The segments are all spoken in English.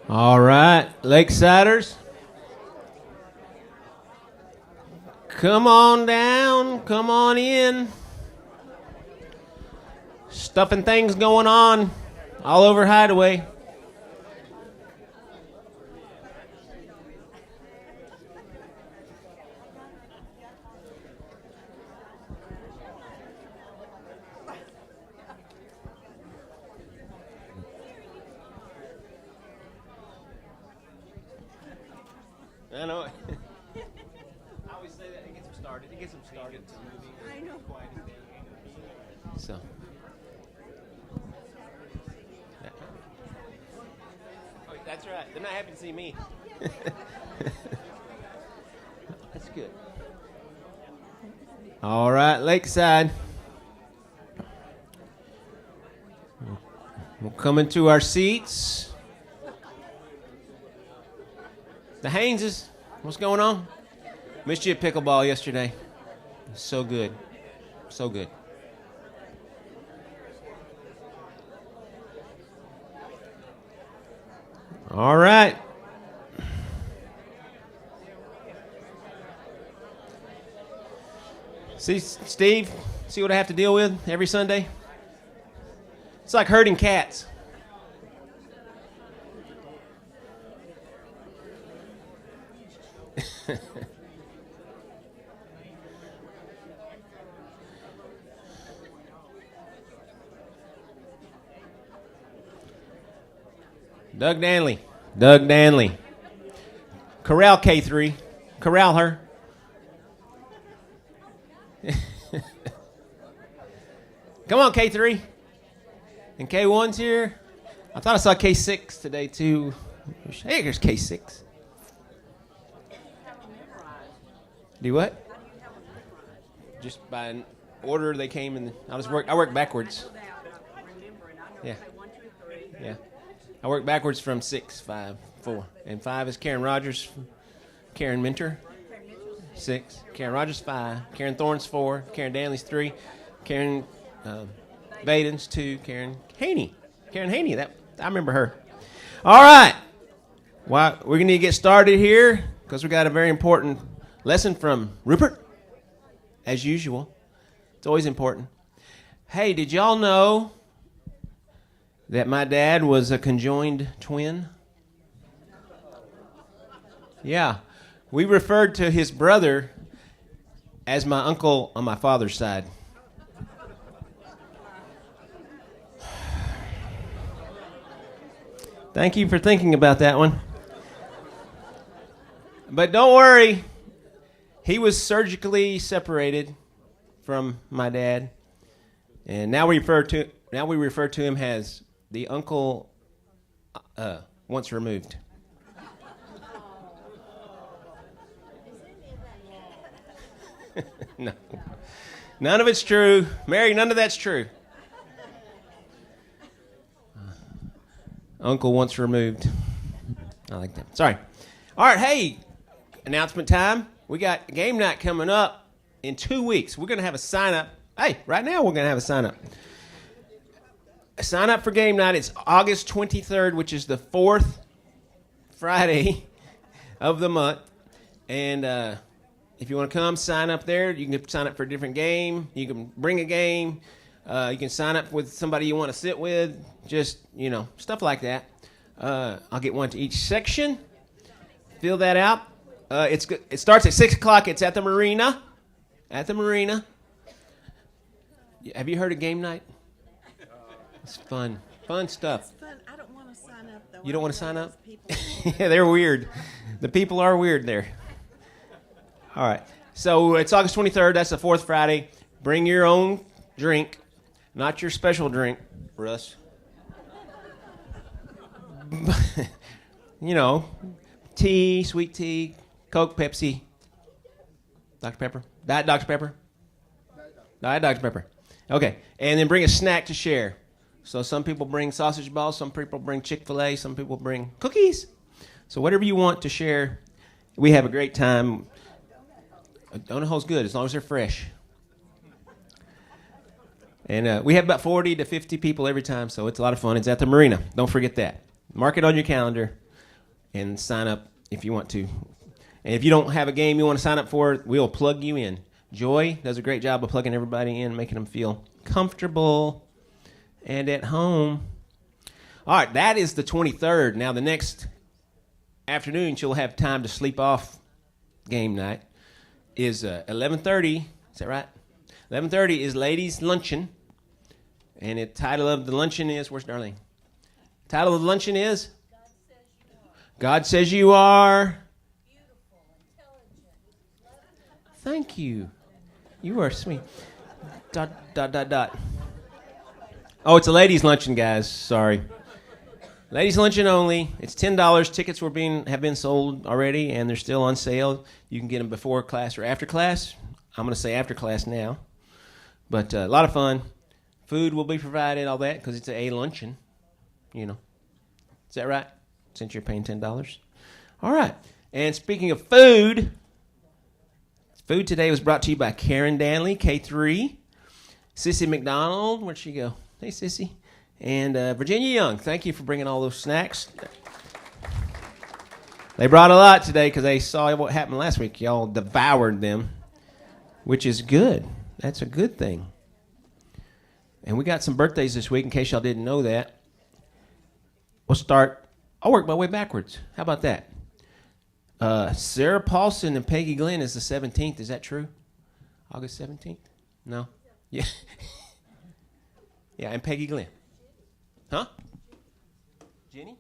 All right, Lakesiders, come on down, come on in. Stuff and things going on all over Hideaway. I know. I always say that it gets them started. It gets them started. I know. So. Oh, that's right. They're not happy to see me. That's good. All right, Lakeside. We'll come into our seats. The Hayneses, what's going on? Missed you at pickleball yesterday. So good. So good. All right. See, Steve, see what I have to deal with every Sunday? It's like herding cats. Doug Danley. Corral K3. Corral her. Come on, K3. And K1's here. I thought I saw K6 today, too. Hey, there's K6. Do what? Just by an order they came in. I work backwards. Yeah. Yeah. I work backwards from 6, 5, 4. And 5 is Karen Rogers, Karen Minter. 6. Karen Rogers, 5. Karen Thorne's 4. Karen Danley's 3. Karen Baden's 2. Karen Haney. I remember her. All right. Well, we're going to get started here because we got a very important lesson from Rupert, as usual. It's always important. Hey, did y'all know that my dad was a conjoined twin? Yeah. We referred to his brother as my uncle on my father's side. Thank you for thinking about that one. But don't worry. He was surgically separated from my dad. And now we refer to him as the uncle once removed. No. None of it's true. Mary, none of that's true. Uncle once removed. I like that. Sorry. All right, hey, announcement time. We got game night coming up in 2 weeks. We're going to have a sign-up. Hey, right now we're going to have a sign-up. Sign up for game night. It's August 23rd, which is the 4th Friday of the month. And if you want to come, sign up there. You can sign up for a different game. You can bring a game. You can sign up with somebody you want to sit with. Just, stuff like that. I'll get one to each section. Fill that out. It starts at 6 o'clock. It's at the marina. At the marina. Have you heard of game night? It's fun. Fun stuff. It's fun. I don't want to sign up, though. You don't want to sign up? Yeah, they're weird. The people are weird there. All right. So it's August 23rd. That's the 4th Friday. Bring your own drink. Not your special drink, Russ. Tea, sweet tea, Coke, Pepsi, Dr. Pepper. Diet Dr. Pepper? Diet Dr. Pepper. Okay. And then bring a snack to share. So some people bring sausage balls, some people bring Chick-fil-A, some people bring cookies. So whatever you want to share, we have a great time. Donut hole's good as long as they're fresh. And we have about 40 to 50 people every time, so it's a lot of fun. It's at the marina. Don't forget that. Mark it on your calendar. and sign up if you want to. And if you don't have a game you want to sign up for, we'll plug you in. Joy does a great job of plugging everybody in, making them feel comfortable and at home. All right, that is the 23rd. Now, the next afternoon, she'll have time to sleep off game night, is 11:30. Is that right? 11:30 is ladies' luncheon. And the title of the luncheon is, where's Darlene? Title of the luncheon is? God Says You Are. Beautiful, intelligent. Thank you. You are sweet. ... Oh, it's a ladies' luncheon, guys. Sorry. Ladies' luncheon only. It's $10. Tickets have been sold already, and they're still on sale. You can get them before class or after class. I'm going to say after class now. But a lot of fun. Food will be provided, all that, because it's a luncheon. You know. Is that right? Since you're paying $10. All right. And speaking of food, food today was brought to you by Karen Danley, K3. Sissy McDonald, where'd she go? Hey, Sissy. And Virginia Young, thank you for bringing all those snacks. They brought a lot today because they saw what happened last week. Y'all devoured them, which is good. That's a good thing. And we got some birthdays this week, in case y'all didn't know that. I'll work my way backwards. How about that? Sarah Paulson and Peggy Glenn is the 17th. Is that true? August 17th? No? Yeah. Yeah, and Peggy Glenn. Huh? Jenny?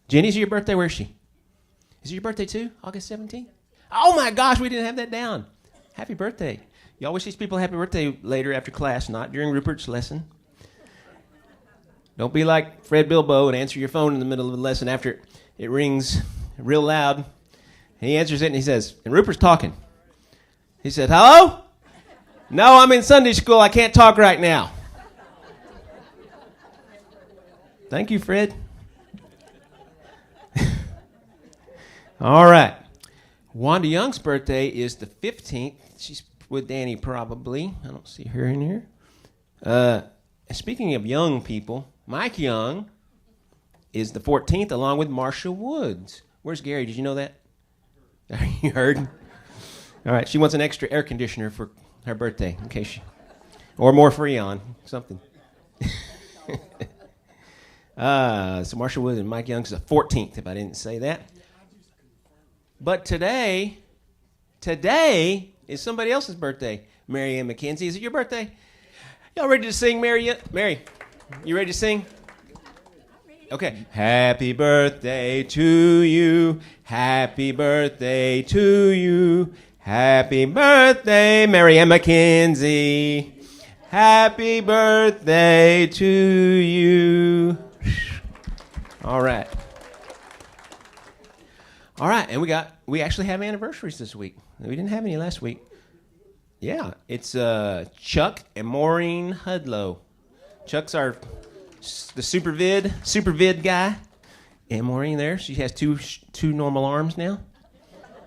Jenny's your birthday? Where is she? Is it your birthday too? August 17th? Oh my gosh, we didn't have that down. Happy birthday. Y'all wish these people happy birthday later after class, not during Rupert's lesson. Don't be like Fred Bilbo and answer your phone in the middle of the lesson after it rings real loud. He answers it and he says, and Rupert's talking. He said, hello? No, I'm in Sunday school. I can't talk right now. Thank you, Fred. All right. Wanda Young's birthday is the 15th. She's with Danny probably. I don't see her in here. Speaking of young people, Mike Young is the 14th, along with Marsha Woods. Where's Gary? Did you know that? You heard? All right. She wants an extra air conditioner for her birthday, in case or more Freon, something. So Marsha Woods and Mike Young's the 14th, if I didn't say that. But today is somebody else's birthday. Mary Ann McKenzie. Is it your birthday? Y'all ready to sing, Mary? Mary, you ready to sing? Okay. Happy birthday to you. Happy birthday to you. Happy birthday, Mary Ann McKenzie. Happy birthday to you. All right. All right, and we actually have anniversaries this week. We didn't have any last week. Yeah, it's Chuck and Maureen Hudlow. Chuck's the supervid guy, and Maureen there. She has two normal arms now,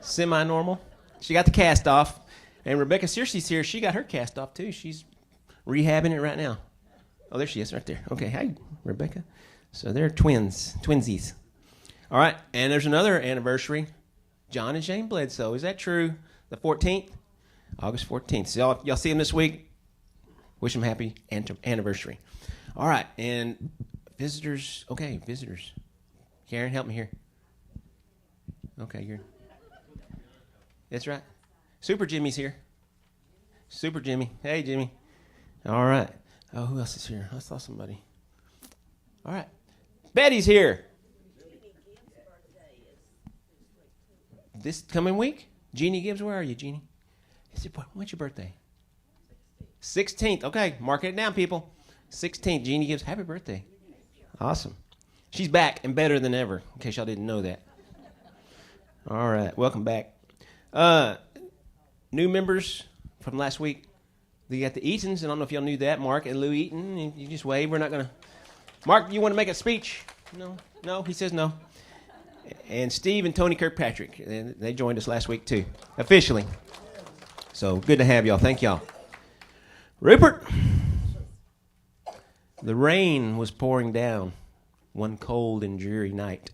semi-normal. She got the cast off, and Rebecca Searcy's here. She got her cast off too. She's rehabbing it right now. Oh, there she is, right there. Okay, hi, Rebecca. So they're twinsies. All right, and there's another anniversary. John and Jane Bledsoe. Is that true? The 14th? August 14th. So y'all see them this week. Wish them happy anniversary. All right, and visitors. Okay, visitors. Karen, help me here. Okay, that's right. Super Jimmy's here. Super Jimmy. Hey, Jimmy. All right. Oh, who else is here? I saw somebody. All right. Betty's here. This coming week? Jeannie Gibbs, where are you, Jeannie? When's your birthday? 16th. Okay, mark it down, people. 16th, Jeannie Gibbs. Happy birthday. Awesome. She's back and better than ever, in case y'all didn't know that. All right, welcome back. New members from last week. You got the Eatons. I don't know if y'all knew that. Mark and Lou Eaton. You just wave. We're not going to. Mark, you want to make a speech? No, he says no. And Steve and Tony Kirkpatrick, they joined us last week too, officially. So good to have y'all. Thank y'all. Rupert, the rain was pouring down one cold and dreary night.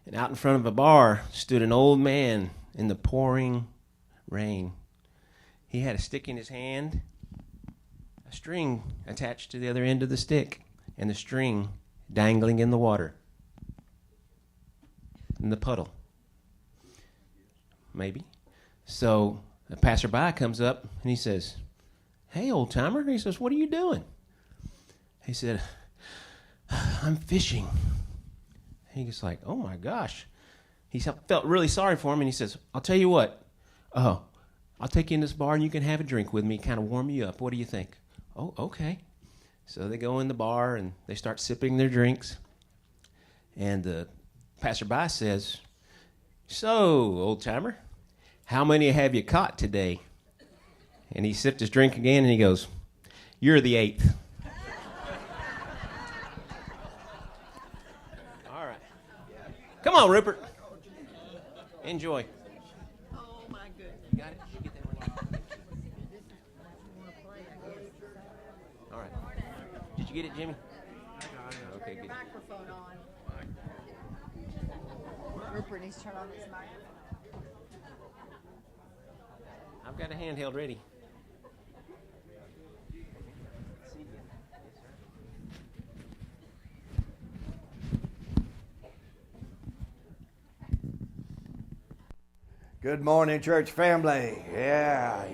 And out in front of a bar stood an old man in the pouring rain. He had a stick in his hand, a string attached to the other end of the stick, and the string dangling in the water, in the puddle. Maybe. So a passerby comes up and he says, "Hey, old timer." He says, "What are you doing?" He said, "I'm fishing." He was like, "Oh my gosh." He felt really sorry for him, and he says, "I'll tell you what. I'll take you in this bar and you can have a drink with me, kind of warm you up. What do you think?" "Oh, okay." So they go in the bar and they start sipping their drinks. And the passerby says, "So, old timer, how many have you caught today?" And he sipped his drink again and he goes, "You're the 8th. All right. Come on, Rupert. Enjoy. Oh my goodness. Got it? Did you get that one? All right. Did you get it, Jimmy? I got it. Okay, good. Microphone on. Rupert needs to turn on his microphone. I've got a handheld ready. Good morning, church family. Yeah.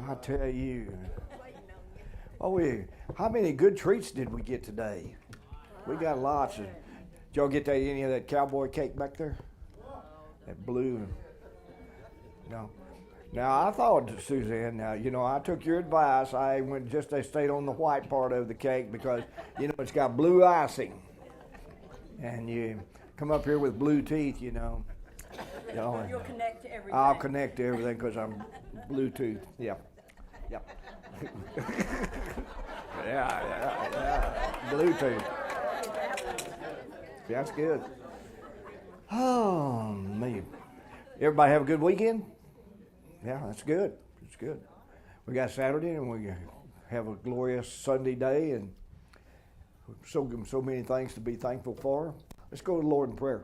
I'll tell you. How many good treats did we get today? We got lots of. Did y'all get any of that cowboy cake back there? That blue. No. Now I thought, Suzanne. I took your advice. I stayed on the white part of the cake because it's got blue icing, and you come up here with blue teeth. You'll connect to everything. I'll connect to everything because I'm Bluetooth. Yep. yeah. Bluetooth. That's good. Oh, man. Everybody have a good weekend? Yeah, that's good. It's good. We got Saturday and we have a glorious Sunday day and so many things to be thankful for. Let's go to the Lord in prayer.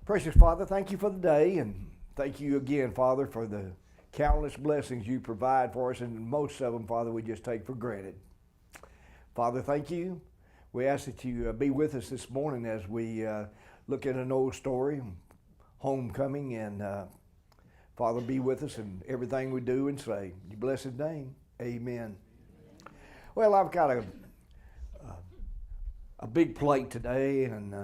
Precious Father, thank you for the day, and thank you again, Father, for the countless blessings you provide for us, and most of them, Father, we just take for granted. Father, thank you. We ask that you be with us this morning as we look at an old story, homecoming, and Father, be with us in everything we do and say. In your blessed name, amen. Well, I've got a big plate today, and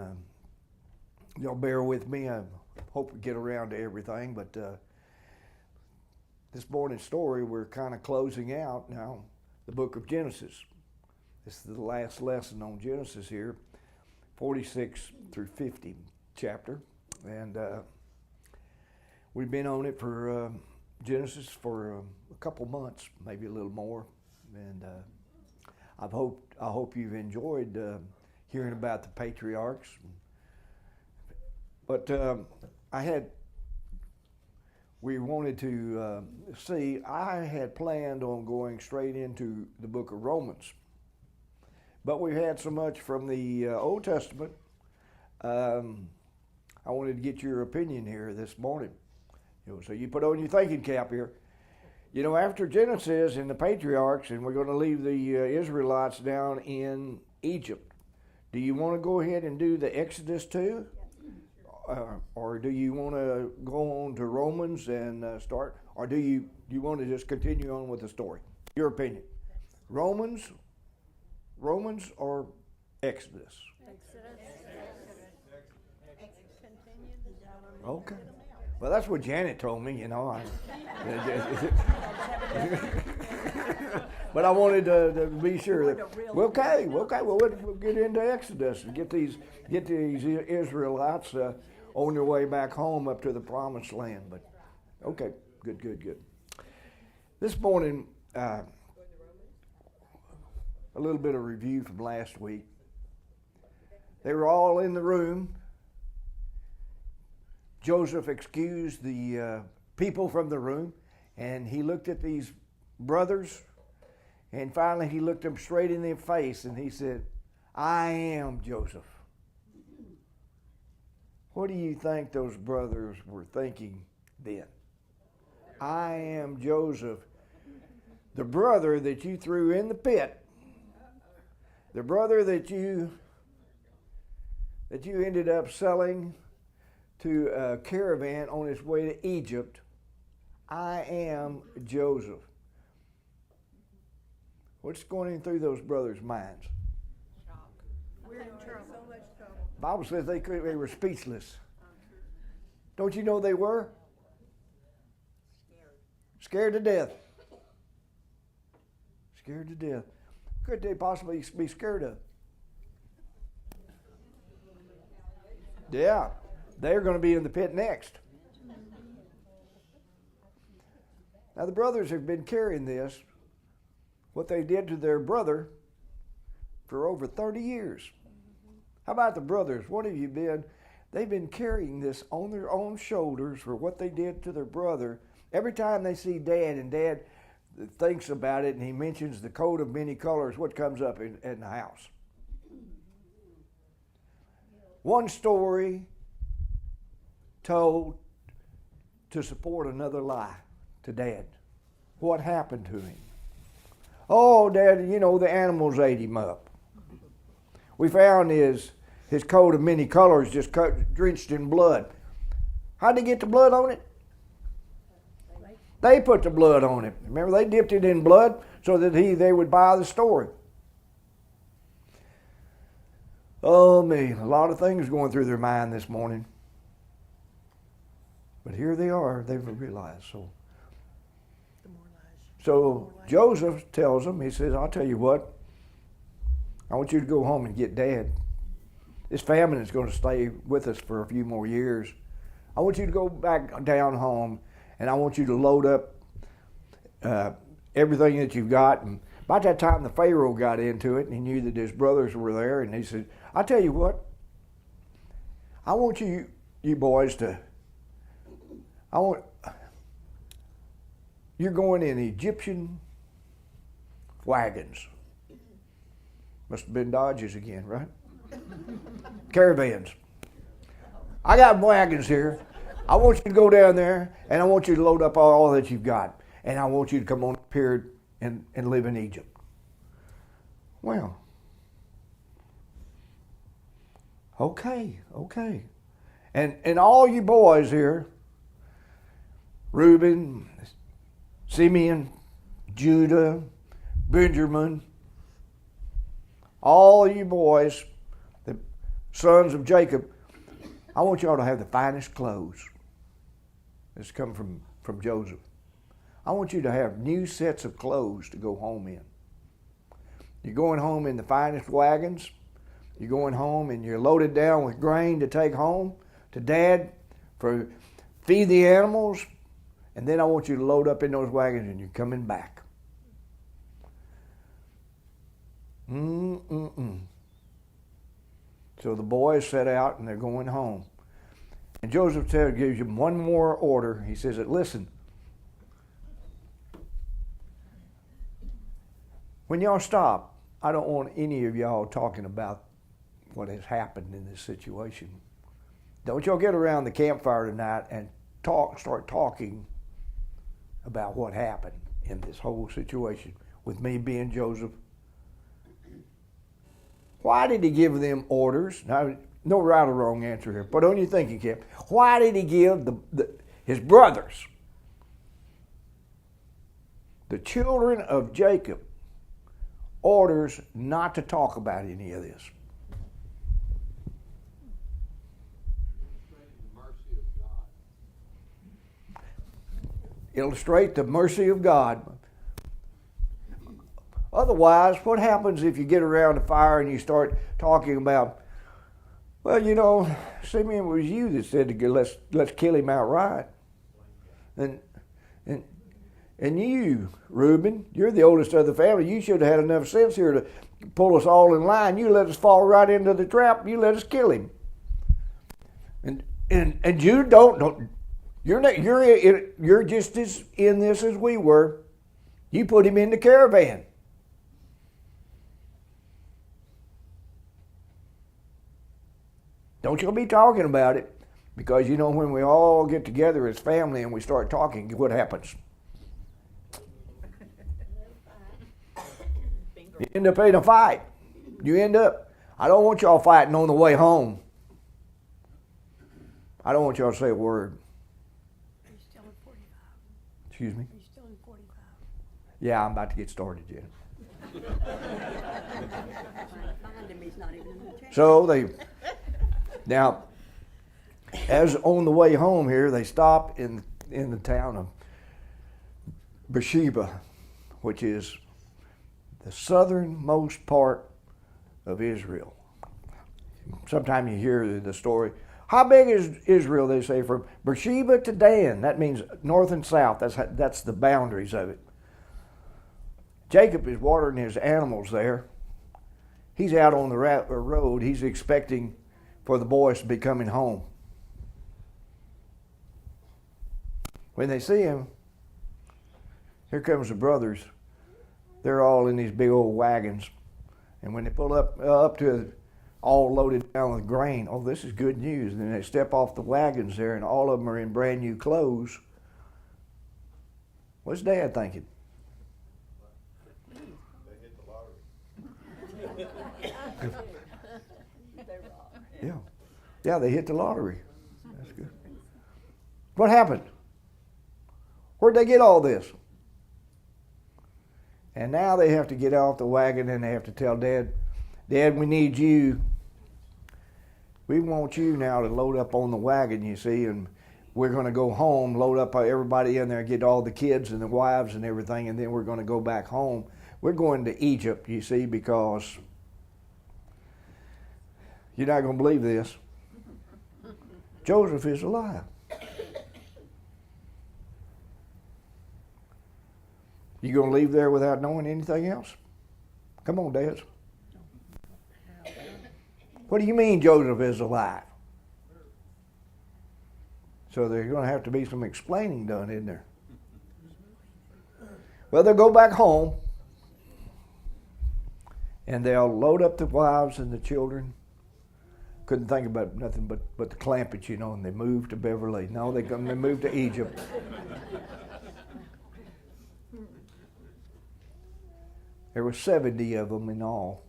y'all bear with me. I hope we get around to everything, but this morning's story, we're kind of closing out now the book of Genesis. This is the last lesson on Genesis here, 46 through 50 chapter, and we've been on it for Genesis for a couple months, maybe a little more, and I hope you've enjoyed hearing about the patriarchs. But we wanted to see, I had planned on going straight into the book of Romans. But we had so much from the Old Testament, I wanted to get your opinion here this morning. So you put on your thinking cap here. After Genesis and the patriarchs, and we're going to leave the Israelites down in Egypt, do you want to go ahead and do the Exodus too? Or do you want to go on to Romans and start? Or do you want to just continue on with the story? Your opinion. Romans or Exodus? Okay. Well, that's what Janet told me, But I wanted to be sure that okay, well we'll get into Exodus and get these Israelites on their way back home up to the promised land. But okay, good. This morning, a little bit of review from last week. They were all in the room. Joseph excused the people from the room, and he looked at these brothers, and finally he looked them straight in the face, and he said, "I am Joseph." What do you think those brothers were thinking then? I am Joseph, the brother that you threw in the pit, the brother that you ended up selling to a caravan on its way to Egypt. I am Joseph. What's going through those brothers' minds? We're in trouble. So much trouble. The Bible says they were speechless. Don't you know they were? Scared to death. Scared to death. What could they possibly be scared of? Yeah, they're going to be in the pit next. Now the brothers have been carrying this, what they did to their brother, for over 30 years. How about the brothers? What have you been? They've been carrying this on their own shoulders for what they did to their brother. Every time they see Dad, and Dad thinks about it, and he mentions the coat of many colors, what comes up in the house? One story told to support another lie to Dad. What happened to him? Oh, Dad, you know, the animals ate him up. We found his coat of many colors just drenched in blood. How'd they get the blood on it? They put the blood on it. Remember, they dipped it in blood so that they would buy the story. Oh, me, a lot of things going through their mind this morning. But here they are, they've realized. So Joseph tells them, he says, I'll tell you what, I want you to go home and get Dad. This famine is going to stay with us for a few more years. I want you to go back down home, and I want you to load up everything that you've got. And by that time, the Pharaoh got into it, and he knew that his brothers were there, and he said, I'll tell you what, I want you boys you're going in Egyptian wagons. Must have been Dodges again, right? Caravans. I got wagons here. I want you to go down there, and I want you to load up all that you've got. And I want you to come on up here and live in Egypt. Well, okay. And all you boys here, Reuben, Simeon, Judah, Benjamin, all you boys, the sons of Jacob, I want y'all to have the finest clothes. This comes from Joseph. I want you to have new sets of clothes to go home in. You're going home in the finest wagons. You're going home and you're loaded down with grain to take home to Dad for feed the animals. And then I want you to load up in those wagons and you're coming back. So the boys set out and they're going home. And Joseph gives them one more order. He says, listen, when y'all stop, I don't want any of y'all talking about what has happened in this situation. Don't y'all get around the campfire tonight and start talking about what happened in this whole situation with me being Joseph. Why did he give them orders? Now, no right or wrong answer here. Put on your thinking cap. Why did he give his brothers, the children of Jacob, orders not to talk about any of this? Illustrate the mercy of God. Otherwise, what happens if you get around the fire and you start talking about, well, you know, Simeon, it was you that said to let's kill him outright. And you, Reuben, you're the oldest of the family. You should have had enough sense here to pull us all in line. You let us fall right into the trap. You let us kill him. And you don't. You're just as in this as we were. You put him in the caravan. Don't you be talking about it. Because you know, when we all get together as family and we start talking, what happens? You end up in a fight. I don't want y'all fighting on the way home. I don't want y'all to say a word. Are you still in 45? Excuse me? Are you still in 45? Yeah, I'm about to get started, Jen. Find him, he's not even in the chat. So now, as on the way home here, they stop in the town of Beersheba, which is the southernmost part of Israel. Sometimes you hear the story. How big is Israel? They say from Beersheba to Dan. That means north and south. That's the boundaries of it. Jacob is watering his animals there. He's out on the road. He's expecting for the boys to be coming home. When they see him, here comes the brothers. They're all in these big old wagons. And when they pull up to all loaded down with grain, oh, this is good news. And then they step off the wagons there, and all of them are in brand new clothes. What's Dad thinking? Yeah, they hit the lottery. That's good. What happened? Where'd they get all this? And now they have to get off the wagon and they have to tell Dad, we need you. We want you now to load up on the wagon, you see, and we're going to go home, load up everybody in there, get all the kids and the wives and everything, and then we're going to go back home. We're going to Egypt, you see, because you're not going to believe this. Joseph is alive. You going to leave there without knowing anything else? Come on, Dad. What do you mean Joseph is alive? So there's going to have to be some explaining done, isn't there? Well, they'll go back home and they'll load up the wives and the children. Couldn't think about nothing but the Clampets, you know, and they moved to Beverly. No, they moved to Egypt. There were 70 of them in all.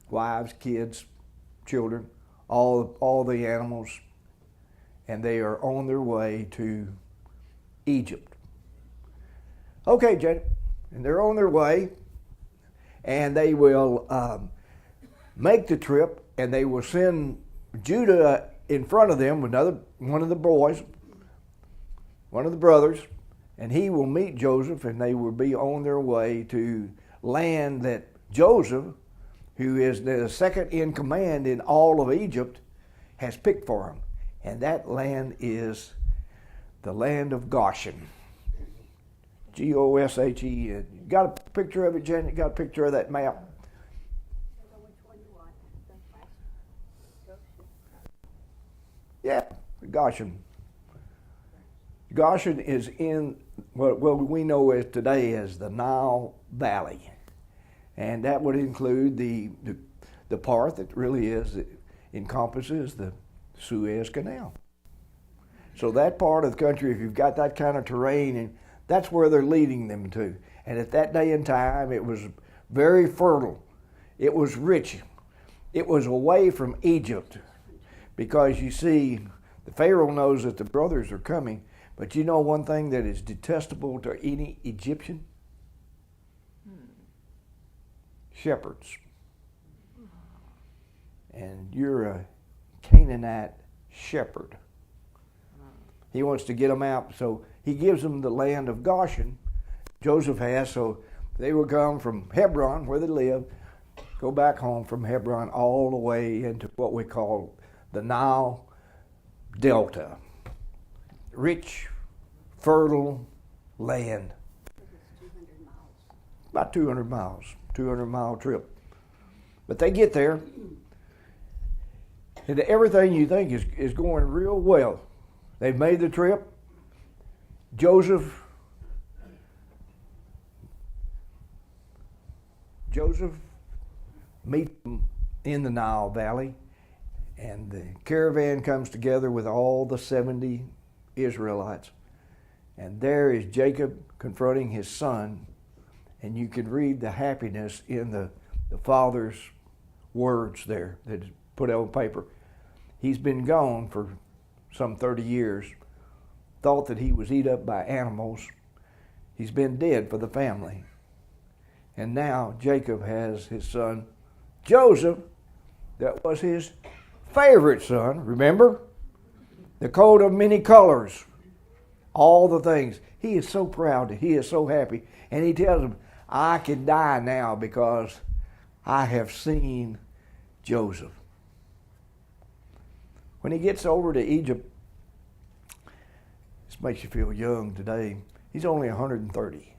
Wives, kids, children, all the animals. And they are on their way to Egypt. Okay, Janet. And they're on their way. And they will make the trip. And they will send Judah in front of them with one of the boys, one of the brothers. And he will meet Joseph. And they will be on their way to land that Joseph, who is the second in command in all of Egypt, has picked for him. And that land is the land of Goshen. Goshen. Got a picture of it, Janet? Got a picture of that map? Yeah, Goshen. Goshen is in what we know as today as the Nile Valley. And that would include the part that really encompasses the Suez Canal. So that part of the country, if you've got that kind of terrain, and that's where they're leading them to. And at that day and time, it was very fertile. It was rich. It was away from Egypt. Because you see, the Pharaoh knows that the brothers are coming, but you know one thing that is detestable to any Egyptian? Shepherds. And you're a Canaanite shepherd. He wants to get them out, so he gives them the land of Goshen. Joseph has, so they will come from Hebron, where they live, go back home from Hebron all the way into what we call the Nile Delta. Rich, fertile land. About 200 miles, 200-mile trip. But they get there, and everything you think is going real well. They've made the trip. Joseph meets them in the Nile Valley, And the caravan comes together with all the 70 Israelites. And there is Jacob confronting his son. And you can read the happiness in the father's words there that is put on paper. He's been gone for some 30 years. Thought that he was eaten up by animals. He's been dead for the family. And now Jacob has his son Joseph, that was his favorite son, remember? The coat of many colors, all the things. He is so proud, he is so happy. And he tells him, I can die now because I have seen Joseph. When he gets over to Egypt, this makes you feel young today, he's only 130.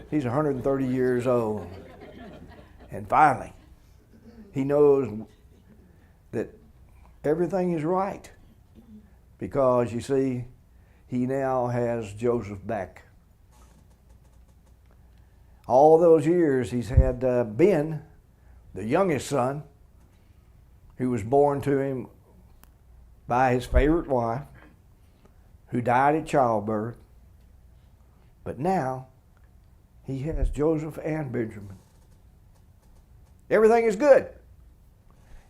He's 130 years old. And finally, he knows that everything is right. Because, you see, he now has Joseph back. All those years he's had Ben, the youngest son, who was born to him by his favorite wife, who died at childbirth. But now, he has Joseph and Benjamin. Everything is good.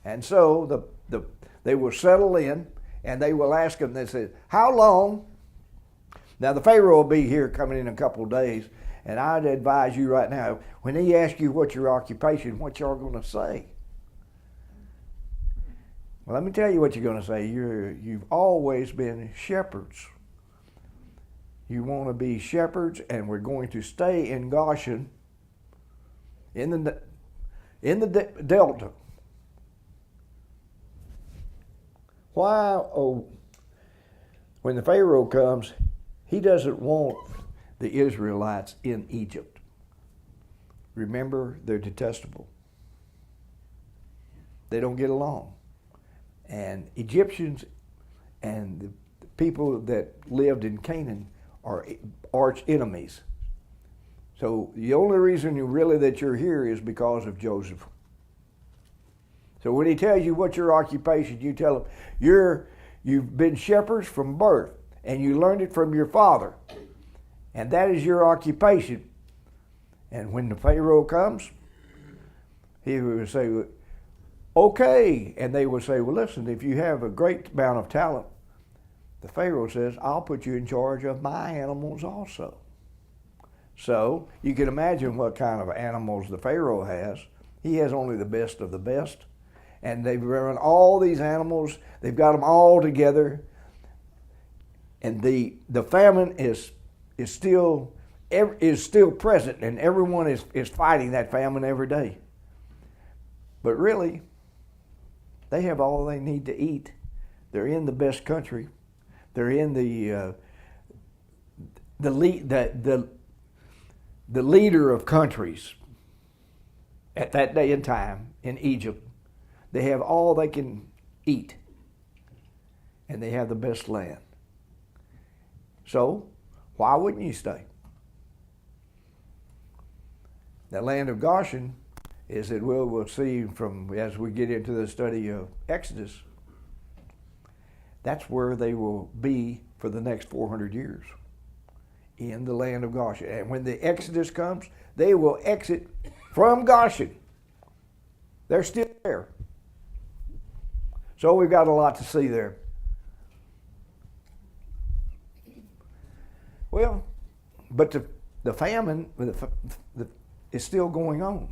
And so they will settle in, and they will ask him, they say, how long? Now the Pharaoh will be here coming in a couple of days, and I'd advise you right now, when he asks you what's your occupation, what y'all going to say? Well, let me tell you what you're going to say. You've always been shepherds. You want to be shepherds, and we're going to stay in Goshen, in the Delta. Why? Oh, when the Pharaoh comes, he doesn't want the Israelites in Egypt. Remember, they're detestable. They don't get along. And Egyptians and the people that lived in Canaan are arch enemies. So the only reason that you're here is because of Joseph. So when he tells you what's your occupation, you tell him you've been shepherds from birth, and you learned it from your father, and that is your occupation. And when the Pharaoh comes, he will say, okay, and they will say, well, listen, if you have a great amount of talent, the Pharaoh says, I'll put you in charge of my animals also. So you can imagine what kind of animals the Pharaoh has. He has only the best of the best. And they've run all these animals. They've got them all together. And the famine is still present, and everyone is fighting that famine every day. But really, they have all they need to eat. They're in the best country. They're in the leader of countries at that day and time in Egypt. They have all they can eat, and they have the best land. So, why wouldn't you stay? The land of Goshen is that we'll see from as we get into the study of Exodus. That's where they will be for the next 400 years, in the land of Goshen. And when the Exodus comes, they will exit from Goshen. They're still there. So we've got a lot to see there. Well, but the famine is still going on.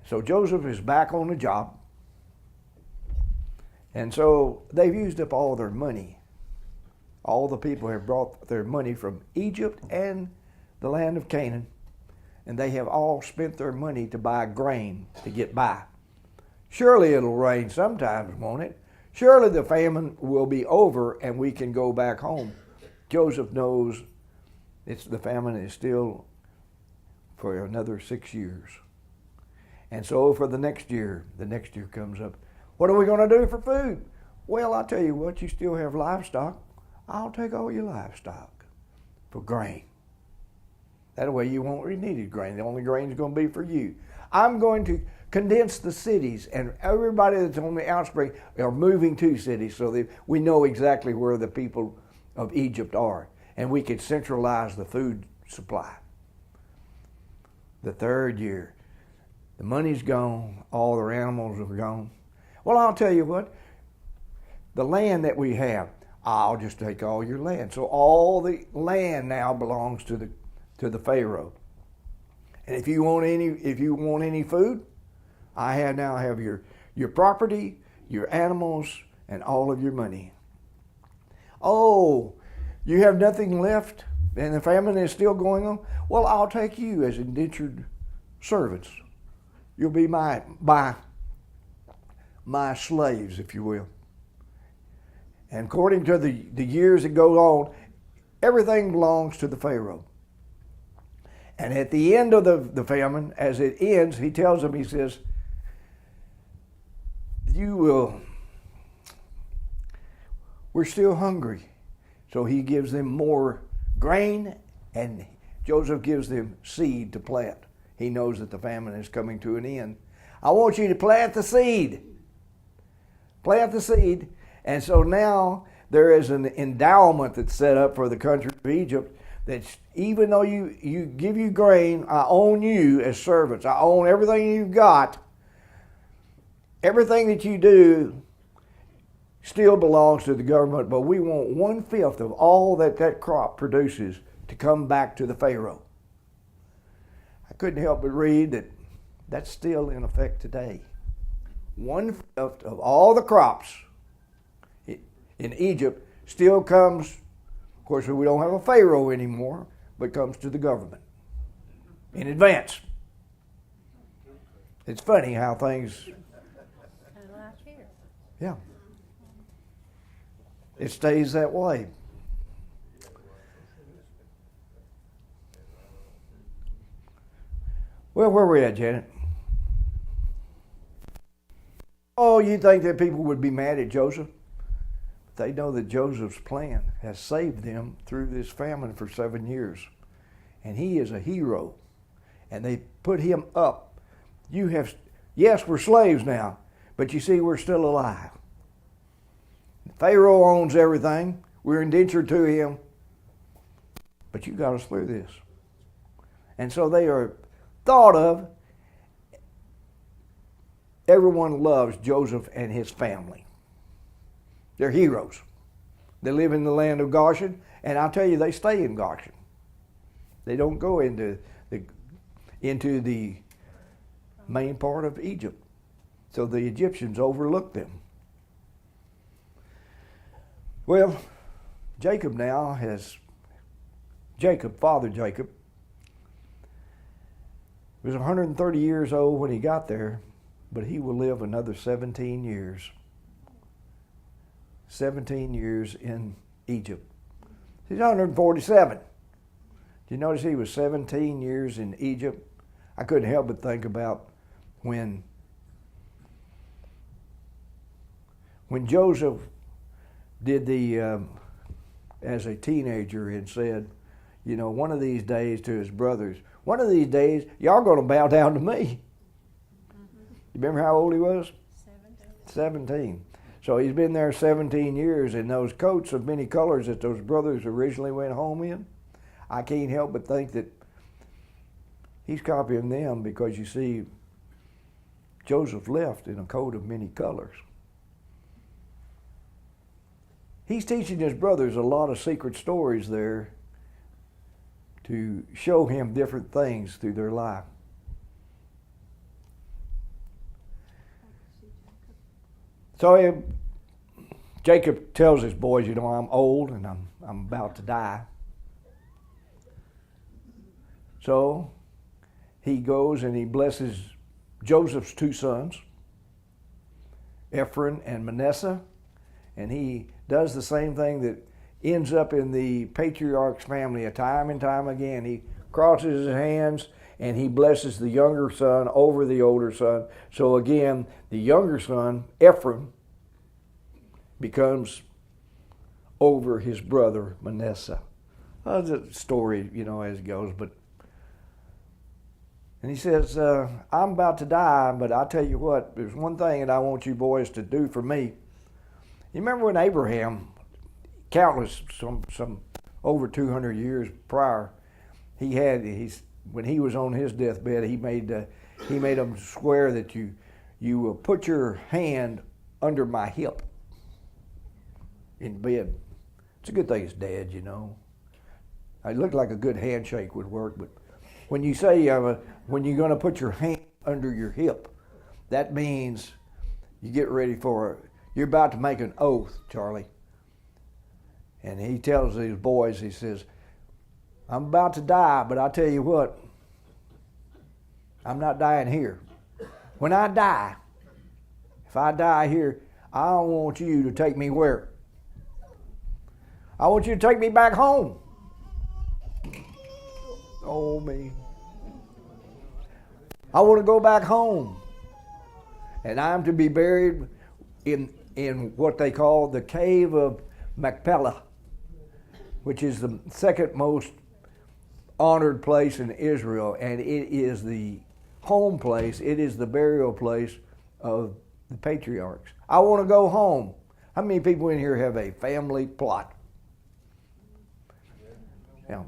So Joseph is back on the job. And so they've used up all their money. All the people have brought their money from Egypt and the land of Canaan. And they have all spent their money to buy grain to get by. Surely it'll rain sometimes, won't it? Surely the famine will be over and we can go back home. Joseph knows the famine is still for another 6 years. And so for the next year comes up. What are we going to do for food? Well, I'll tell you what, you still have livestock. I'll take all your livestock for grain. That way you won't really need grain. The only grain is going to be for you. I'm going to condense the cities, and everybody that's on the outskirts are moving to cities, so that we know exactly where the people of Egypt are, and we could centralize the food supply. The third year, the money's gone, all their animals are gone. Well, I'll tell you what, the land that we have, I'll just take all your land. So all the land now belongs to the Pharaoh. And if you want any food, I now have your property, your animals, and all of your money. Oh, you have nothing left, and the famine is still going on? Well, I'll take you as indentured servants. You'll be my slaves, if you will. And according to the years that go on, everything belongs to the Pharaoh. And at the end of the famine, as it ends, he tells them, he says, we're still hungry. So he gives them more grain, and Joseph gives them seed to plant. He knows that the famine is coming to an end. I want you to plant the seed. Plant the seed. And so now there is an endowment that's set up for the country of Egypt, that even though you give you grain, I own you as servants. I own everything you've got. Everything that you do still belongs to the government, but we want 1/5 of all that crop produces to come back to the Pharaoh. I couldn't help but read that that's still in effect today. 1/5 of all the crops in Egypt still comes, of course we don't have a Pharaoh anymore, but comes to the government in advance. It's funny how things... Yeah. It stays that way. Well, where are we at, Janet? Oh, you think that people would be mad at Joseph? They know that Joseph's plan has saved them through this famine for 7 years. And he is a hero. And they put him up. Yes, we're slaves now, but you see, we're still alive. Pharaoh owns everything. We're indentured to him. But you got us through this. And so they are thought of. Everyone loves Joseph and his family. They're heroes. They live in the land of Goshen, and I'll tell you, they stay in Goshen. They don't go into the main part of Egypt. So the Egyptians overlooked them. Well, Father Jacob, was 130 years old when he got there, but he will live another 17 years. 17 years in Egypt. He's 147. Did you notice he was 17 years in Egypt? I couldn't help but think about when Joseph did as a teenager and said, one of these days to his brothers, one of these days, y'all going to bow down to me. You remember how old he was? 17. So he's been there 17 years, and those coats of many colors that those brothers originally went home in, I can't help but think that he's copying them, because you see, Joseph left in a coat of many colors. He's teaching his brothers a lot of secret stories there to show him different things through their life. So Jacob tells his boys, I'm old and I'm about to die. So he goes and he blesses Joseph's 2 sons, Ephraim and Manasseh, and he does the same thing that ends up in the patriarch's family time and time again. He crosses his hands and he blesses the younger son over the older son. So again, the younger son, Ephraim, becomes over his brother Manasseh. That's a story, as it goes, but And he says, I'm about to die, but I tell you what, there's one thing that I want you boys to do for me. You remember when Abraham, countless, some over 200 years prior, when he was on his deathbed, he made him swear that you will put your hand under my hip in bed. It's a good thing it's dead, you know. It looked like a good handshake would work, but when you say when you're going to put your hand under your hip, that means you get ready you're about to make an oath, Charlie. And he tells these boys, he says, I'm about to die, but I tell you what, I'm not dying here. When I die, if I die here, I want you to take me where? I want you to take me back home. Oh, me. I want to go back home. And I'm to be buried in what they call the cave of Machpelah, which is the second most honored place in Israel, and it is the home place, it is the burial place of the patriarchs. I want to go home. How many people in here have a family plot? Yeah,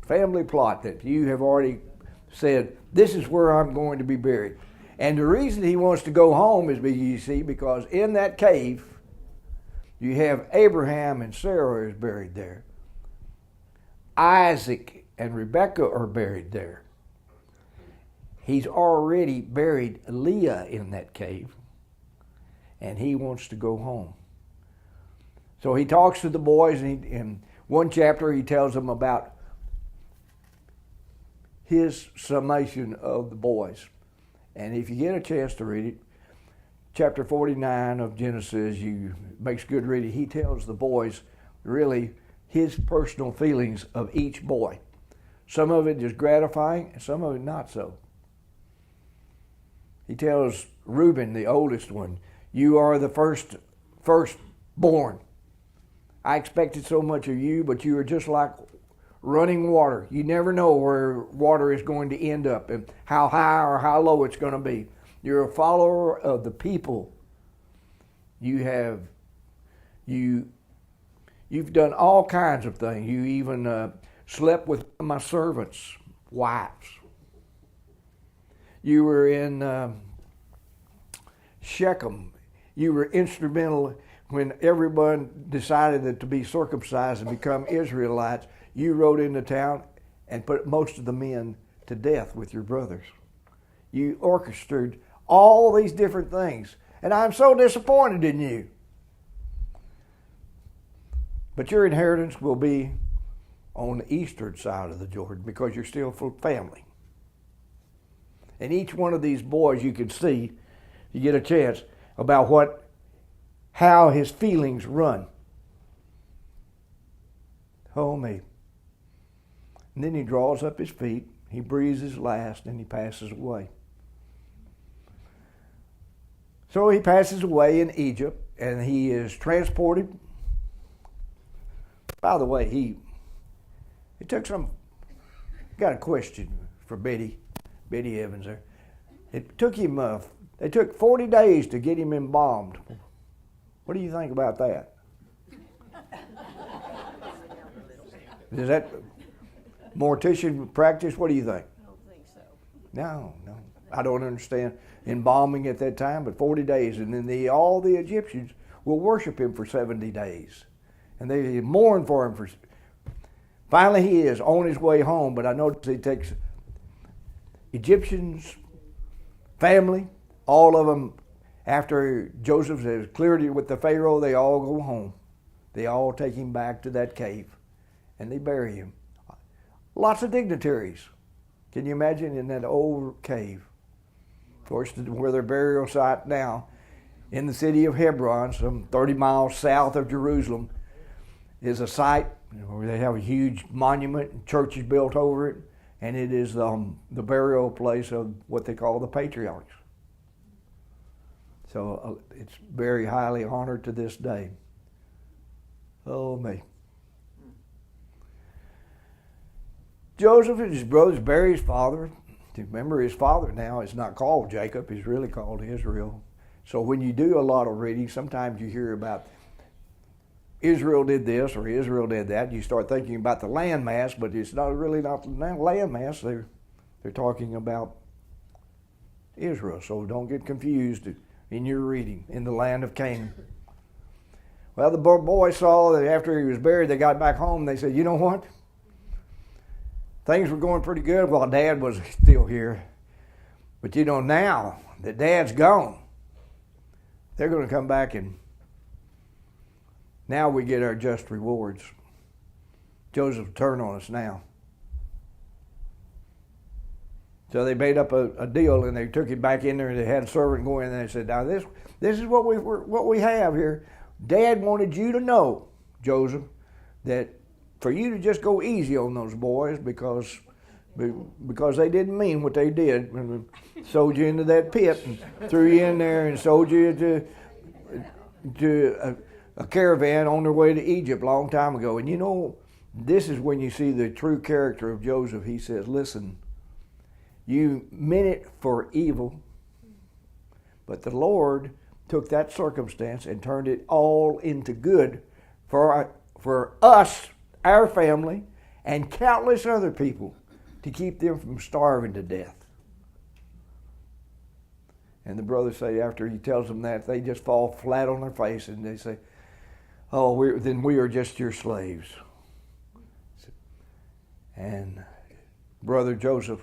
family plot that you have already said, this is where I'm going to be buried. And the reason he wants to go home is, you see, because in that cave, you have Abraham and Sarah is buried there. Isaac and Rebekah are buried there. He's already buried Leah in that cave, and he wants to go home. So he talks to the boys, and in one chapter he tells them about his summation of the boys. And if you get a chance to read it, chapter 49 of Genesis, makes good reading. He tells the boys really his personal feelings of each boy. Some of it is gratifying, and some of it not so. He tells Reuben, the oldest one, you are the firstborn. I expected so much of you, but you are just like running water. You never know where water is going to end up and how high or how low it's going to be. You're a follower of the people. You've done all kinds of things. You even slept with my servants' wives. You were in Shechem. You were instrumental when everyone decided that to be circumcised and become Israelites. You rode into town and put most of the men to death with your brothers. You orchestrated all these different things. And I'm so disappointed in you. But your inheritance will be on the eastern side of the Jordan because you're still full family. And each one of these boys you can see, you get a chance, about how his feelings run. Oh me. And then he draws up his feet, he breathes his last, and he passes away. So he passes away in Egypt, and he is transported. By the way, he took got a question for Betty Evans there. It took him, they took 40 days to get him embalmed. What do you think about that? Is that mortician practice? What do you think? I don't think so. No. I don't understand embalming at that time, but 40 days. And then all the Egyptians will worship him for 70 days. And they mourn for him. Finally, he is on his way home, but I notice he takes Egyptians, family, all of them, after Joseph has cleared it with the Pharaoh, they all go home. They all take him back to that cave, and they bury him. Lots of dignitaries. Can you imagine in that old cave? Of course, where their burial site now, in the city of Hebron, some 30 miles south of Jerusalem, is a site where they have a huge monument and churches built over it, and it is the burial place of what they call the patriarchs. So it's very highly honored to this day. Oh me. Joseph and his brothers bury his father. Remember, his father now is not called Jacob, he's really called Israel. So when you do a lot of reading, sometimes you hear about Israel did this or Israel did that. You start thinking about the landmass, but it's not really not the landmass. They're talking about Israel. So don't get confused in your reading, in the land of Canaan. Well, the boy saw that after he was buried, they got back home. They said, you know what? Things were going pretty good while Dad was still here. But you know, now that Dad's gone, they're going to come back and now we get our just rewards. Joseph turned on us now. So they made up a deal and they took it back in there and they had a servant go in and they said, now this is what we have here. Dad wanted you to know, Joseph, that for you to just go easy on those boys because they didn't mean what they did when they sold you into that pit and threw you in there and sold you to a caravan on their way to Egypt a long time ago. And you know, this is when you see the true character of Joseph. He says, listen, you meant it for evil, but the Lord took that circumstance and turned it all into good for us, our family, and countless other people to keep them from starving to death. And the brothers say after he tells them that, they just fall flat on their face and they say, oh, then we are just your slaves. And Brother Joseph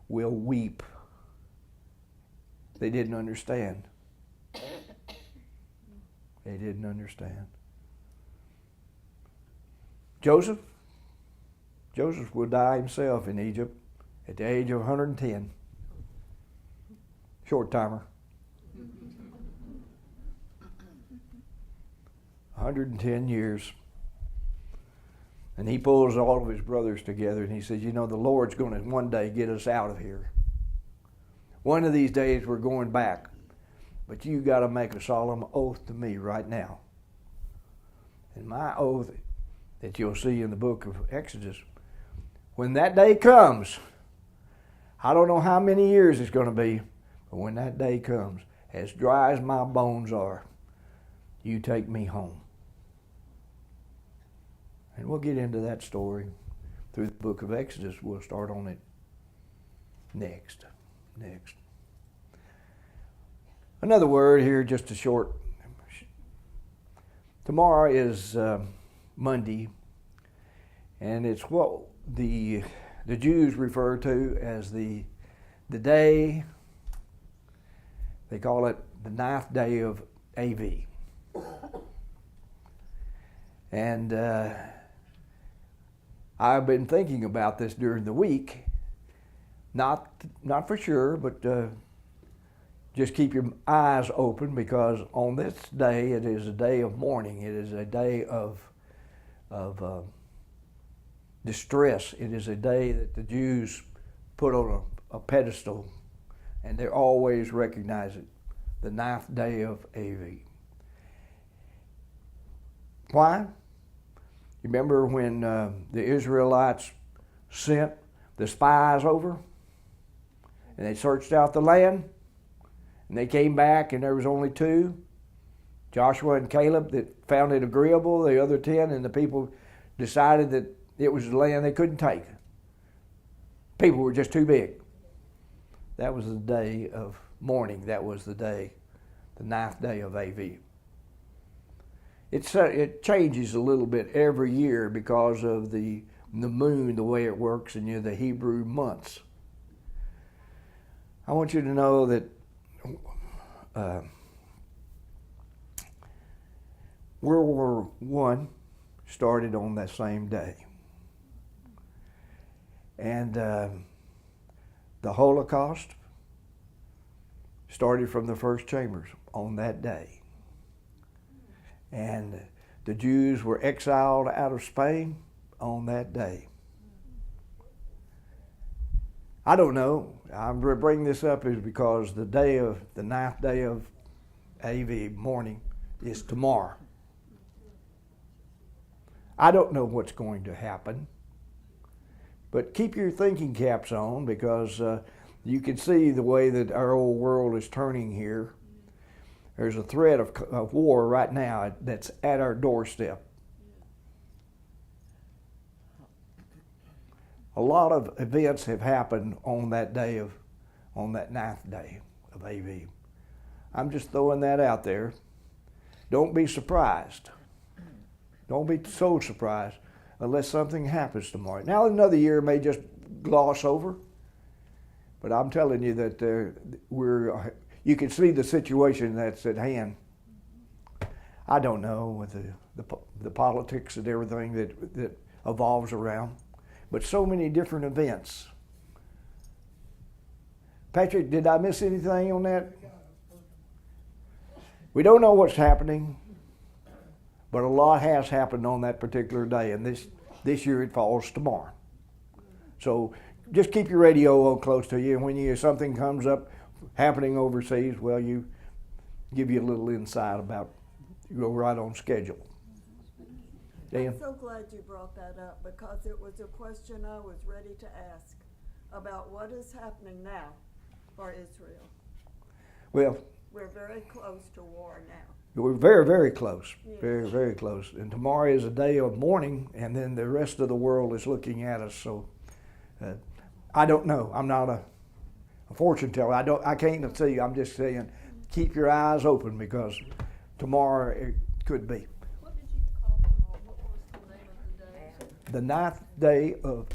will weep. They didn't understand. They didn't understand. Joseph will die himself in Egypt at the age of 110. Short timer. 110 years. And he pulls all of his brothers together and he says, you know, the Lord's going to one day get us out of here. One of these days we're going back. But you got to make a solemn oath to me right now. And my oath that you'll see in the book of Exodus, when that day comes, I don't know how many years it's going to be, but when that day comes, as dry as my bones are, you take me home. And we'll get into that story through the book of Exodus. We'll start on it next. Another word here, just a short. Tomorrow is Monday, and it's what the Jews refer to as the day, they call it the 9th day of AV. And I've been thinking about this during the week, not for sure, but just keep your eyes open, because on this day it is a day of mourning. It is a day of distress. It is a day that the Jews put on a pedestal, and they always recognize it, the 9th day of AV. Why? You remember when the Israelites sent the spies over and they searched out the land, and they came back and there was only 2, Joshua and Caleb, that found it agreeable. The other 10 and the people decided that it was the land they couldn't take. People were just too big. That was the day of mourning. That was the day, the 9th day of AV. It changes a little bit every year because of the moon, the way it works, and the Hebrew months. I want you to know that World War I started on that same day. And the Holocaust started from the first chambers on that day. And the Jews were exiled out of Spain on that day. I don't know. I'm bringing this up is because the 9th day of AV morning is tomorrow. I don't know what's going to happen, But keep your thinking caps on, because you can see the way that our old world is turning here. There's a threat of war right now that's at our doorstep. A lot of events have happened on that ninth day of AV. I'm just throwing that out there. Don't be surprised. Don't be so surprised unless something happens tomorrow. Now another year may just gloss over, but I'm telling you that you can see the situation that's at hand. I don't know with the politics and everything that evolves around, but so many different events. Patrick, did I miss anything on that? We don't know what's happening, but a lot has happened on that particular day, and this year it falls tomorrow. So just keep your radio close to you, and when something comes up happening overseas, well, you give you a little insight about, you go right on schedule. Dan? I'm so glad you brought that up, because it was a question I was ready to ask about what is happening now for Israel. Well, we're very close to war now. We're very, very close. Yes. Very, very close. And tomorrow is a day of mourning, and then the rest of the world is looking at us. So I don't know. I'm not a fortune teller. I can't tell you. I'm just saying, keep your eyes open, because tomorrow it could be. What did you call tomorrow? What was the name of the day? The ninth day of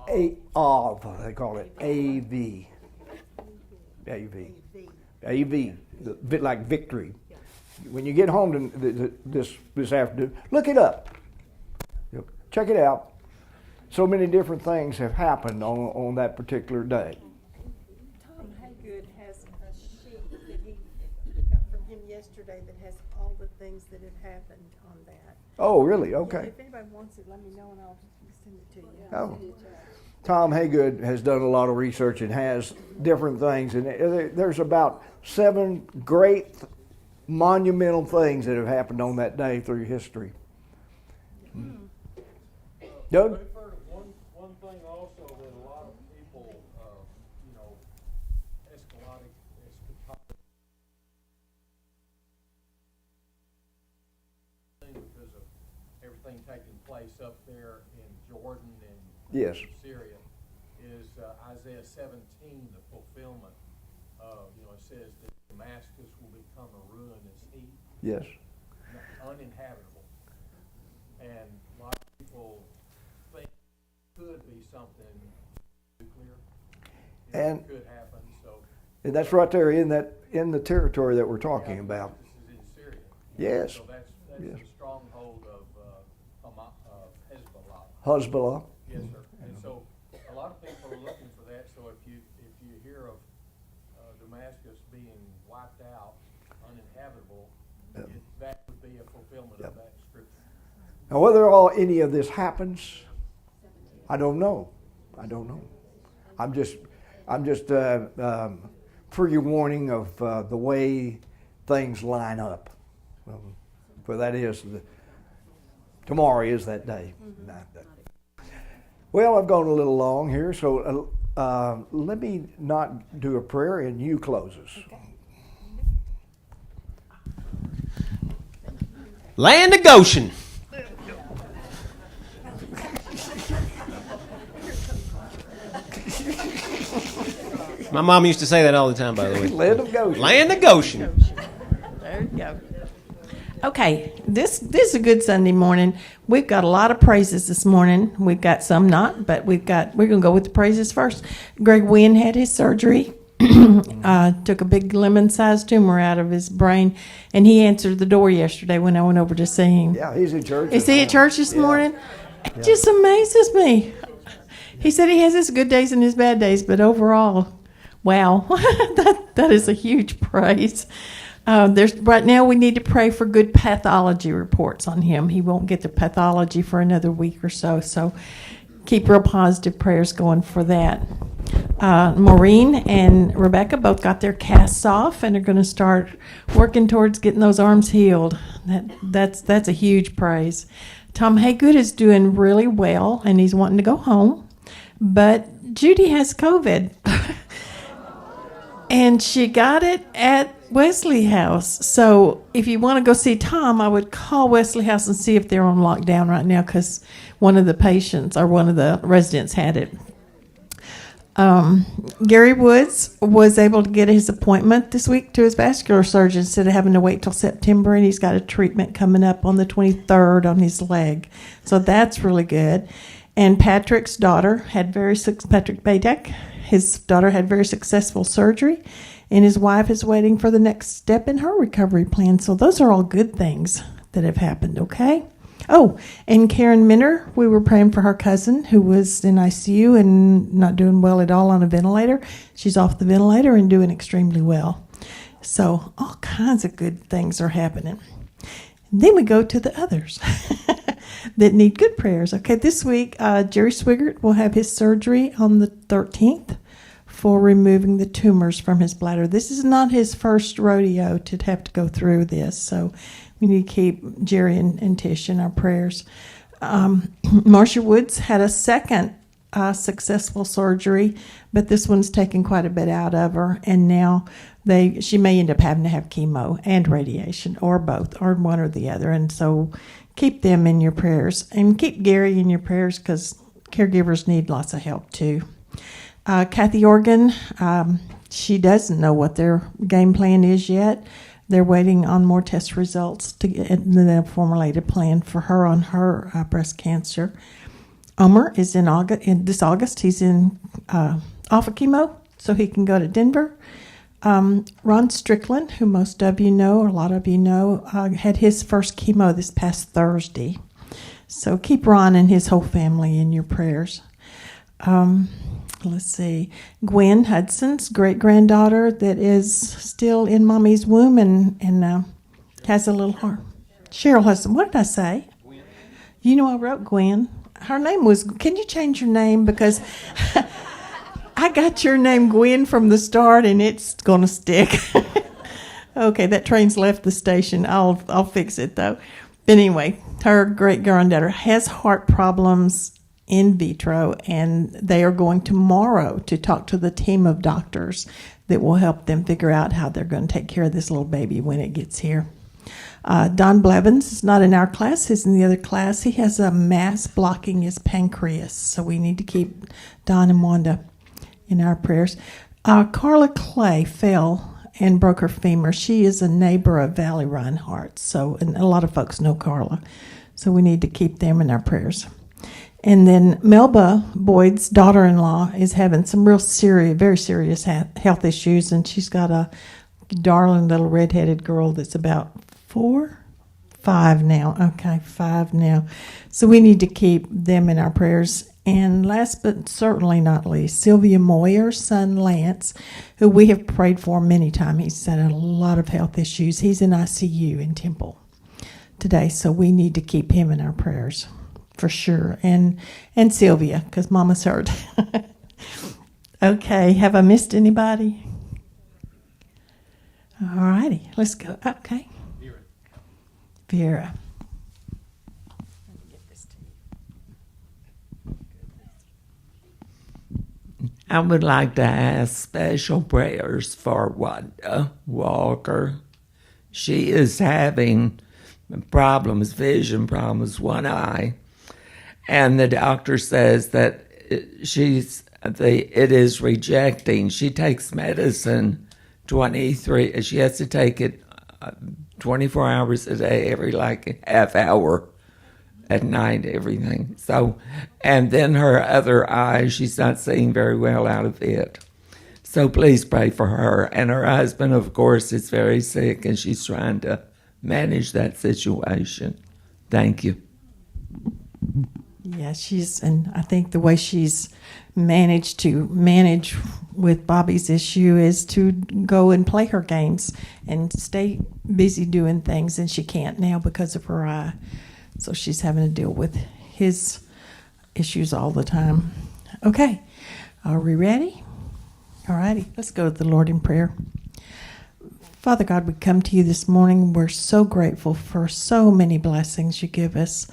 they call it AV. AV. AV, a bit like victory. When you get home this afternoon, look it up. Check it out. So many different things have happened on that particular day. Tom Haygood has a sheet that he got from him yesterday that has all the things that have happened on that. Oh, really? Okay. If anybody wants it, let me know and I'll send it to you. Oh. Tom Haygood has done a lot of research and has different things, and there's about 7 great monumental things that have happened on that day through history. Doug? One thing also that a lot of people, eschatology, because of everything taking place up there in Jordan and Yes. Syria, is Isaiah 17, the fulfillment of, it says that Damascus will become a ruinous heap, Yes. uninhabitable. And a lot of people think it could be something nuclear. And it could happen. So And that's right there in the territory that we're talking about. this is in Syria. Yes. So that's Yes. the stronghold of Hezbollah. Hezbollah. Yes, sir. And so a lot of people are looking for that. So if you hear of Damascus being wiped out, uninhabitable, that would be a fulfillment of that scripture. Now, whether any of this happens, I don't know. I'm just pre-warning of the way things line up. For that is tomorrow is that day. Well, I've gone a little long here, so let me not do a prayer and you close us. Okay. Land of Goshen. My mom used to say that all the time, by the way. Land of Goshen. Land of Goshen. There you go. Okay, this is a good Sunday morning. We've got a lot of praises this morning. We've got some not, but we're going to go with the praises first. Greg Wynn had his surgery. Took a big lemon-sized tumor out of his brain, and he answered the door yesterday when I went over to see him. Yeah, he's in church. Is he at church this morning? It just amazes me. He said he has his good days and his bad days, but overall, wow, that is a huge praise. Right now we need to pray for good pathology reports on him. He won't get the pathology for another week or so, so keep real positive prayers going for that. Maureen and Rebecca both got their casts off and are going to start working towards getting those arms healed. That's a huge praise. Tom Haygood is doing really well, and he's wanting to go home. But Judy has COVID. And she got it at Wesley House. So if you want to go see Tom, I would call Wesley House and see if they're on lockdown right now, because one of the patients or one of the residents had it. Gary Woods was able to get his appointment this week to his vascular surgeon instead of having to wait till September, and he's got a treatment coming up on the 23rd on his leg. So that's really good. And Patrick's daughter had Patrick Badek, his daughter had very successful surgery, and his wife is waiting for the next step in her recovery plan. So those are all good things that have happened, okay? Oh, and Karen Minner, we were praying for her cousin who was in ICU and not doing well at all on a ventilator. She's off the ventilator and doing extremely well. So all kinds of good things are happening. And then we go to the others that need good prayers. Okay, this week, Jerry Swigert will have his surgery on the 13th for removing the tumors from his bladder. This is not his first rodeo to have to go through this, so we need to keep Jerry and Tish in our prayers. Marcia Woods had a second successful surgery, but this one's taken quite a bit out of her, and now she may end up having to have chemo and radiation, or both, or one or the other. And so keep them in your prayers, and keep Gary in your prayers, because caregivers need lots of help too. Kathy Organ, she doesn't know what their game plan is yet. They're waiting on more test results to get the formulated plan for her on her breast cancer. Omer is in this August. He's off of chemo, so he can go to Denver. Ron Strickland, who most of you know, or a lot of you know, had his first chemo this past Thursday. So keep Ron and his whole family in your prayers. Let's see. Gwen Hudson's great-granddaughter that is still in Mommy's womb and has a little heart. Cheryl Hudson. What did I say? Gwen. You know, I wrote Gwen. Her name was... Can you change your name? Because I got your name Gwen from the start, and it's going to stick. Okay, that train's left the station. I'll fix it, though. But anyway, her great-granddaughter has heart problems in vitro, and they are going tomorrow to talk to the team of doctors that will help them figure out how they're going to take care of this little baby when it gets here. Don Blevins is not in our class. He's in the other class. He has a mass blocking his pancreas, so we need to keep Don and Wanda in our prayers. Carla Clay fell and broke her femur. She is a neighbor of Valley Reinhardt, and a lot of folks know Carla, so we need to keep them in our prayers. And then Melba Boyd's daughter-in-law is having some very serious health issues, and she's got a darling little redheaded girl that's about 5 now. Okay, 5 now. So we need to keep them in our prayers. And last but certainly not least, Sylvia Moyer's son Lance, who we have prayed for many times. He's had a lot of health issues. He's in ICU in Temple today, so we need to keep him in our prayers. For sure, and Sylvia, because Mama's hurt. Okay, have I missed anybody? All righty, let's go. Okay. Vera. Let me get this to you. I would like to ask special prayers for Wanda Walker. She is having vision problems, one eye. And the doctor says that it is rejecting. She takes medicine 23. She has to take it 24 hours a day, every half hour at night, everything. So, and then her other eye, she's not seeing very well out of it. So please pray for her. And her husband, of course, is very sick, and she's trying to manage that situation. Thank you. Yeah, and I think the way she's managed with Bobby's issue is to go and play her games and stay busy doing things, and she can't now because of her eye. So she's having to deal with his issues all the time. Okay, are we ready? All righty, let's go to the Lord in prayer. Father God, we come to you this morning. We're so grateful for so many blessings you give us.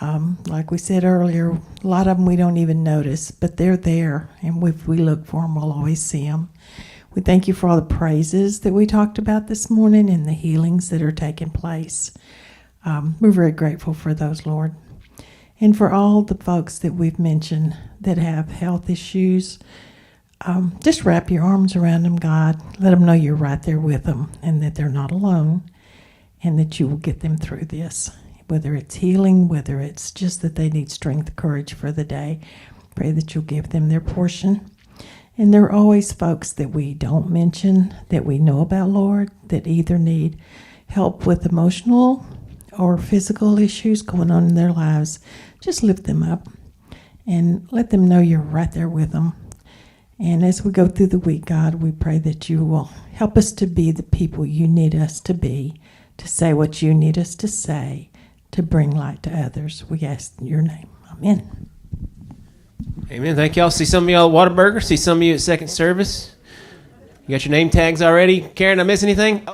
Like we said earlier, a lot of them we don't even notice, but they're there, and if we look for them, we'll always see them. We thank you for all the praises that we talked about this morning and the healings that are taking place. We're very grateful for those, Lord. And for all the folks that we've mentioned that have health issues, just wrap your arms around them, God. Let them know you're right there with them and that they're not alone and that you will get them through this. Whether it's healing, whether it's just that they need strength, courage for the day, pray that you'll give them their portion. And there are always folks that we don't mention that we know about, Lord, that either need help with emotional or physical issues going on in their lives. Just lift them up and let them know you're right there with them. And as we go through the week, God, we pray that you will help us to be the people you need us to be, to say what you need us to say, to bring light to others. We ask in your name. Amen. Amen. Thank y'all. See some of y'all at Whataburger. See some of you at second service. You got your name tags already. Karen, did I miss anything?